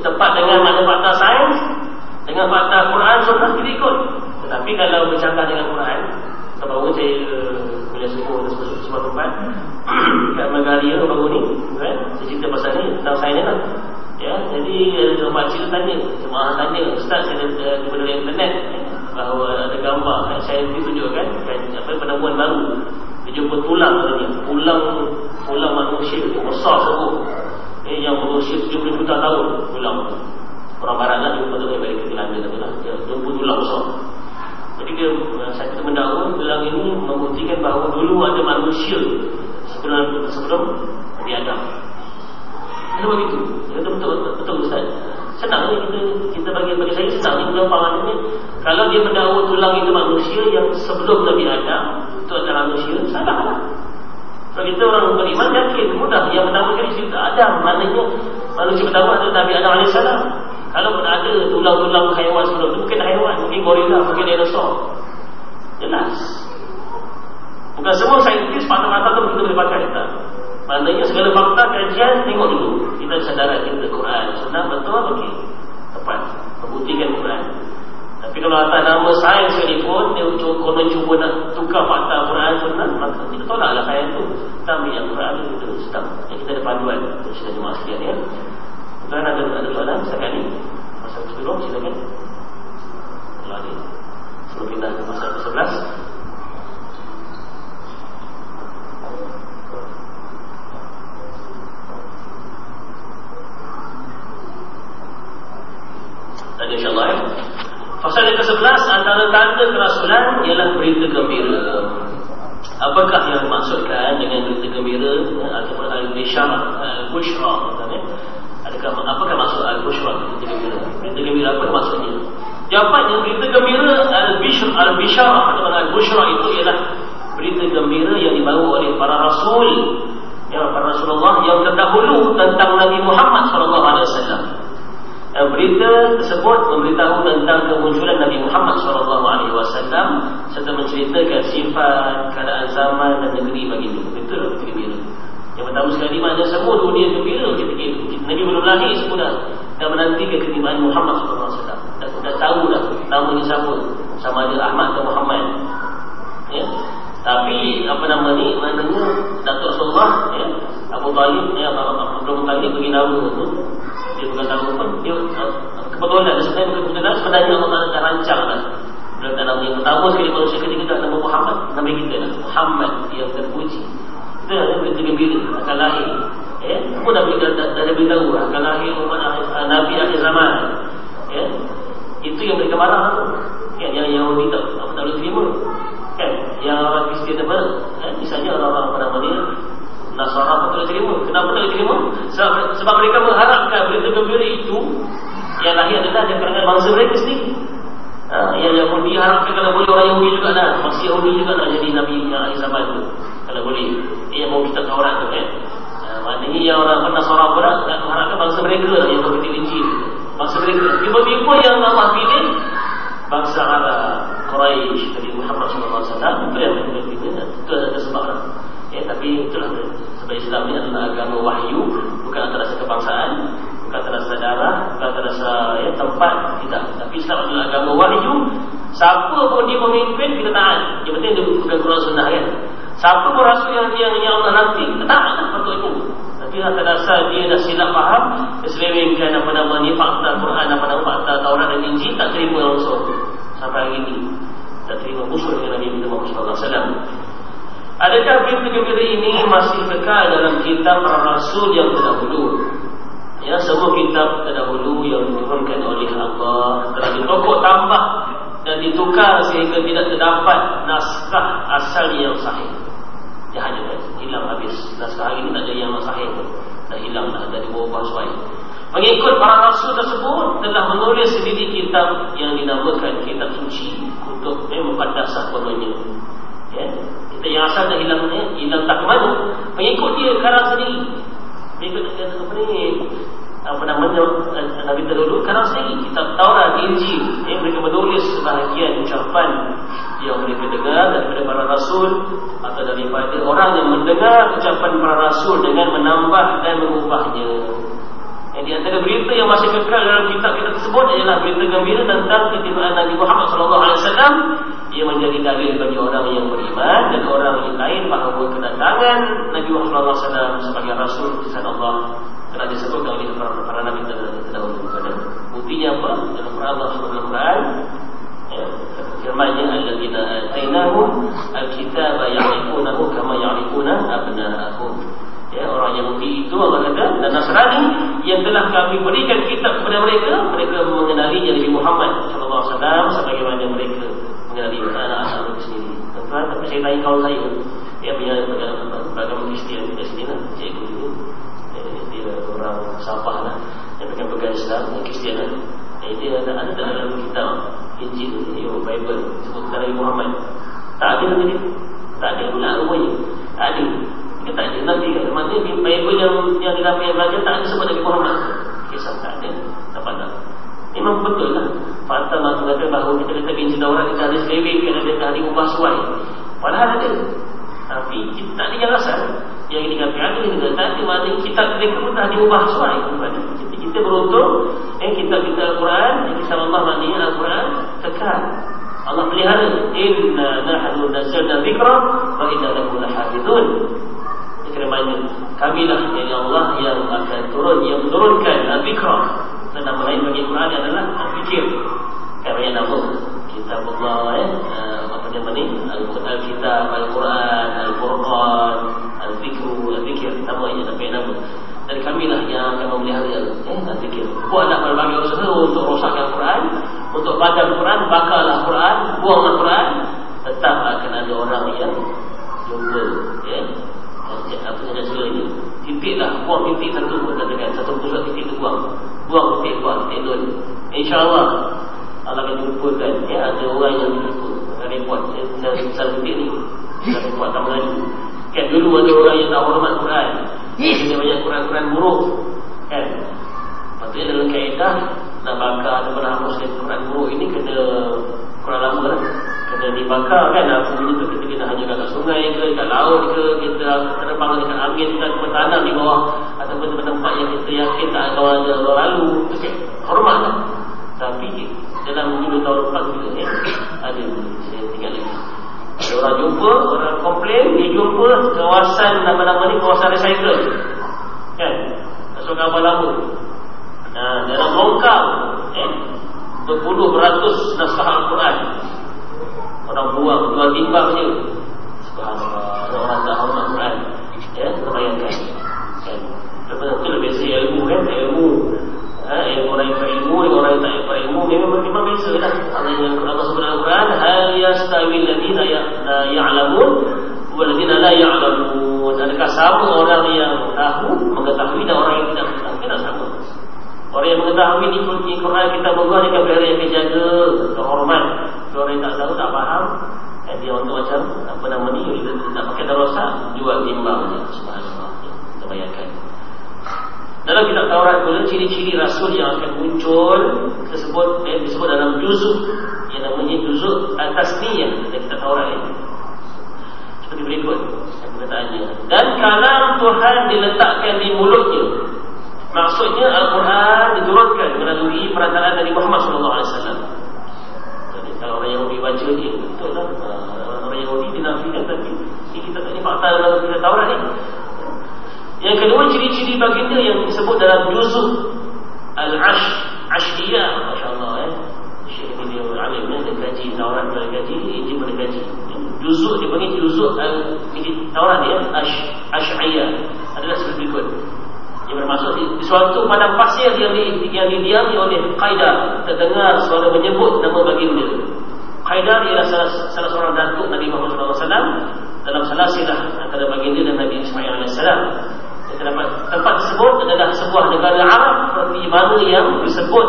tepat dengan makna fakta sains, dengan fakta Quran Sunnah, kita ikut. Tetapi kalau bercakap dengan Quran, baru saya bila semua tempat kat Magaria baru ni kan, saya cerita pasal ni tentang sains lah. Ya, jadi makcik tu tanya, jemaah tanya, ustaz, saya daripada internet bahawa ada gambar saya ditunjukkan kan, apa penemuan baru, dia jumpa tulang katanya, tulang manusia tu besar sebut, yang berusia 70 juta tahun tulang. Orang barat lah jumpa tu, dari Kelanda tu lah, dia jumpa tulang besar. Jadi dia satu mendakwa tulang ini membuktikan bahawa dulu ada manusia sebelum Nabi Adam. Kenapa begitu? Betul Ustaz. Senang ni kita bagi saya senang ni pemahamannya. Kalau dia mendakwa tulang itu manusia yang sebelum Nabi Adam itu adalah manusia, salah lah. Kalau kita orang beriman yakin mudah, yang pertama kali cerita Adam, maknanya manusia pertama adalah Nabi Adam AS. Kalau ada tulang-tulang haiwan sebelum itu, mungkin haiwan, mungkin gorila, mungkin dinosaur. Jelas. Bukan semua saintis fakta-fakta tu kita boleh pakai tak? Maknanya segala fakta kajian tengok dulu. Kita sedaran kita Quran Sunnah betul okey, tepat, membuktikan Quran. Tapi kalau atas nama sains sekalipun dia konon cuba nak tukar fakta Quran Sunnah, maka kita tolaklah sains tu. Kita ambil yang Quran itu sedang. Yang kita ada panduan untuk sila jemaah sekalian ya. Tuan ada soalan setakat ni? Masa sebelum silakan. Kalau ada. Sebelum kita ke masa ke-11. Tadi insyaAllah ya. Pasal yang ke-11, antara tanda kerasulan ialah berita gembira. Apakah yang dimaksudkan dengan berita gembira ataupun al-bishara, al-bushra? Apakah maksud al-bushra, berita gembira? Berita gembira apa maksudnya? Jawapannya, berita gembira al-bishara ataupun al-bushra itu ialah berita gembira yang dibawa oleh para rasul, para Rasulullah yang terdahulu tentang Nabi Muhammad SAW. Berita tersebut memberitahu tentang kemunculan Nabi Muhammad SAW serta menceritakan sifat, keadaan zaman dan negeri baginda. Betul gembira. Yang pertama sekali makna semua dunia gembira ketika itu. Nabi belum lahir semua dah menantikan ketibaan Muhammad SAW. Dah tahu dah namanya siapa, sama ada Ahmad atau Muhammad. Ya. Tapi maknanya Datuk Rasulullah ya, Abu Talib Abdul Muttalib bagi nama tu. Dia bukan tahu pun, dia kebetulan sebenarnya Allah Ta'ala dah rancang lah. Bila tak nama yang pertama sekali manusia ketika dah nama Muhammad, nama kita lah Muhammad yang terpuji. Kita dah berita gembira akan lahir. Apa dah beritahu akan lahir Nabi akhir zaman. Itu yang mereka marah tu kan, yang Yahudi tak boleh terima kan, yang orang Kristian misalnya orang Nasara pun tak boleh terima. Kenapa tak boleh terima? Sebab mereka mengharapkan berita gembira itu yang lahir adalah dari kalangan bangsa mereka sendiri. Yang Yahudi harapkan kalau boleh orang Yahudi juga lah, bangsa Yahudi juga nak jadi Nabi yang akhir zaman tu kalau boleh. Yang mau kitab Taurat tu kan. Maknanya yang orang Nasara pula mengharapkan bangsa mereka lah yang berkitab Injil. Bangsa mereka. Tiba-tiba yang Allah pilih bangsa Arab, Quraisy, Nabi Muhammad SAW. Itu yang mereka pilih. Itu ada sebab lah. Tapi itulah sebab Islam ni adalah agama wahyu, bukan atas rasa kebangsaan, bukan atas rasa darah, bukan atas rasa tempat, tidak. Tapi Islam adalah agama wahyu. Siapa pun dia pemimpin kita taat. Yang penting dia bukan Quran Sunnah kan. Siapa pun rasul yang Allah nanti kita taat lah untuk itu. Tapi atas dasar dia dah silap faham, dia selewengkan ni fakta Quran, fakta Taurat dan Injil, tak terima langsung sampai hari ini. Tak terima usul dengan Nabi Muhammad SAW. Adakah berita gembira ini masih kekal dalam kitab para rasul yang terdahulu? Ya, semua kitab terdahulu yang diturunkan oleh Allah telah ditokok tambah dan ditukar sehingga tidak terdapat naskah asal yang sahih. Dia hanya hilang habis. Naskah hari ini tak ada yang sahih pun. Dah hilang, dah diubah suai. Pengikut para rasul tersebut telah menulis sendiri kitab yang dinamakan kitab suci untuk muqaddasah kononnya. Ya. Kita yang asal dah hilang tak ke mana. Pengikut dia karang sendiri. Pengikut Nabi terdahulu karang sendiri. Kitab Taurat, Injil, mereka menulis sebahagian ucapan yang mereka dengar daripada para rasul atau daripada orang yang mendengar ucapan para rasul dengan menambah dan mengubahnya. Di antara berita yang masih kekal dalam kitab-kitab tersebut adalah berita gembira tentang ketibaan Nabi Muhammad SAW. Ia menjadi dalil bagi orang yang beriman dan orang yang lain bahawa kedatangan Nabi Muhammad SAW sebagai Rasul utusan Allah telah disebutkan oleh para Nabi terdahulu. Buktinya apa? Dalam Quran Allah SWT firman-Nya alladzina atainahum alkitaba ya'rifunahu kama ya'rifuna abna'ahum. Orang Yahudi itu Allah kata, dan Nasrani yang telah kami berikan kitab kepada mereka, mereka mengenalinya Nabi Muhammad SAW sebagaimana mereka mengenali anak-anak mereka sendiri. Tuan-tuan, tapi saya tanya kawan saya, dia punya agama Kristian di sini lah, cikgu itu, dia orang Sabah lah, dia pegang Islam, Kristian lah. Dia ada dalam kitab Injil, Bible, sebutkan Nabi Muhammad. Tak ada nanti, tak ada pula rupanya, tak ada. Dia tak ada nanti, maknanya Bible yang diramai belajar tak ada sebut Nabi Muhammad. Kisah tak ada, tak pandang. Memang betul lah. Fakta mengatakan bahawa kita kata Injil Taurat kita ada selebih, kita ada hari ubah suai. Padahal ada. Tapi kita tak ada yang asal. Yang ini kata ada, ini kata ada. Maknanya kita mereka pun dah diubah suai. Kita beruntung, kita Al-Quran, kisah Allah maknanya Al-Quran kekal. Allah pelihara. Inna nahnu nazzalna dzikra wa inna lahu lahafizun. Firman-Nya, kamilah dari Allah yang akan turun, yang menurunkan Al-Zikra. Nama lain bagi Quran adalah Al-Zikir. Kerana nama kitab Allah, apa nama ni? Al-Kitab, Al-Quran, Al-Furqan, Al-Zikru, Al-Zikir. Namanya sampai nama. Dan kamilah yang akan memelihara Al-Zikir. Buatlah berbagai usaha untuk rosakkan Quran, untuk baca Quran, bakallah Quran, buanglah Quran. Tetap akan ada orang yang jumpa, apa saja sebenarnya. Titiklah, buang titik satu pun katakan, satu pusat titik tu buang titik, buang titik dun. InsyaAllah Allah akan jumpakan. Ada orang yang jumpa akan report saya titik ni, saya report tak melaju. Kan dulu ada orang yang tak hormat Quran, dia banyak Quran-Quran buruk, kan. Patutnya dalam kaedah nak bakar ataupun hapuskan Quran buruk ini kena Quran lama lah, kena dibakar kan. Aku punya tu kita kena hanyutkan kat sungai ke, kat laut ke, kita terbang dekat angin, kita bertanam di bawah ataupun tempat-tempat yang kita yakin tak ada orang lalu. Okay, hormat lah. Tapi dalam 7 tahun lepas kita ada saya tinggal lagi. Ada orang jumpa, orang komplain, dia jumpa kawasan nama-nama ni kawasan recycle, kan, masuk gambar lama. Dalam longkang berpuluh-beratus naskah Al-Quran orang buang, jual timbang je. Subhanallah, orang tak hormat Quran. Terbayangkan, kan. Betul biasa ilmu, kan, ilmu orang yang berilmu dengan orang yang tak berilmu memang beza lah. Allah sebut dalam Quran, hal yastawi alladhina la ya'lamun wal ladina la ya'lamun. Adakah sama orang yang tahu, mengetahui dan orang yang tidak mengetahui? Tidak sama. Orang yang mengetahui di Quran kita Allah dia akan pelihara, yang akan jaga, terhormat. Orang yang tak tahu, tak faham, dia untuk macam apa nama ni, dia tak pakai darasah, jual timbang je. Subhanallah, kita bayangkan. Dalam kitab Taurat pula ciri-ciri Rasul yang akan muncul disebut dalam juzuk yang namanya juzuk At-Tasniyah dalam kitab Taurat ini. Seperti berikut perkataannya. Dan kalam Tuhan diletakkan di mulutnya. Maksudnya Al-Quran diturunkan melalui perantaraan Nabi Muhammad SAW. Jadi kalau orang Yahudi baca dia, betul lah. Orang Yahudi dinafikan, tapi kita tak ni fakta dalam kitab Taurat ni. Yang kedua, ciri-ciri baginda yang disebut dalam juzuk Al-Ash'iyah. Masya Allah, Syekh ini dia alim, dia kaji Taurat, dia kaji Injil, dia kaji juzuk, dia panggil juzuk Taurat dia Ash'iyah adalah seperti berikut. Yang bermaksud di suatu padang pasir yang didiami oleh Qaidar, terdengar suara menyebut nama baginda. Qaidar ialah salah seorang datuk Nabi Muhammad SAW dalam salasilah antara baginda dan Nabi Ismail AS. Tempat tersebut adalah sebuah negara Arab seperti mana yang disebut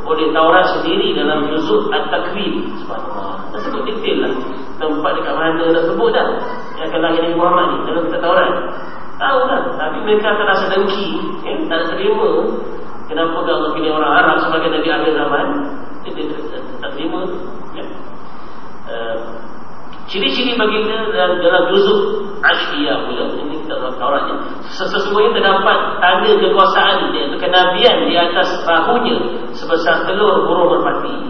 oleh Taurat sendiri dalam juzuk At-Takwir. Subhanallah, dah sebut detail lah tempat dekat mana, dah sebut dah yang akan lahir Nabi Muhammad ni dalam kitab Taurat. Tahu lah, tapi mereka akan rasa dengki, tak terima. Kenapa Allah pilih orang Arab sebagai Nabi akhir zaman? Dia tak terima. Ciri-ciri baginda dalam juzuk Asyiyah pula, ini kita Tauratnya. Sesungguhnya terdapat tanda kekuasaan dia, kenabian di atas bahunya sebesar telur burung merpati.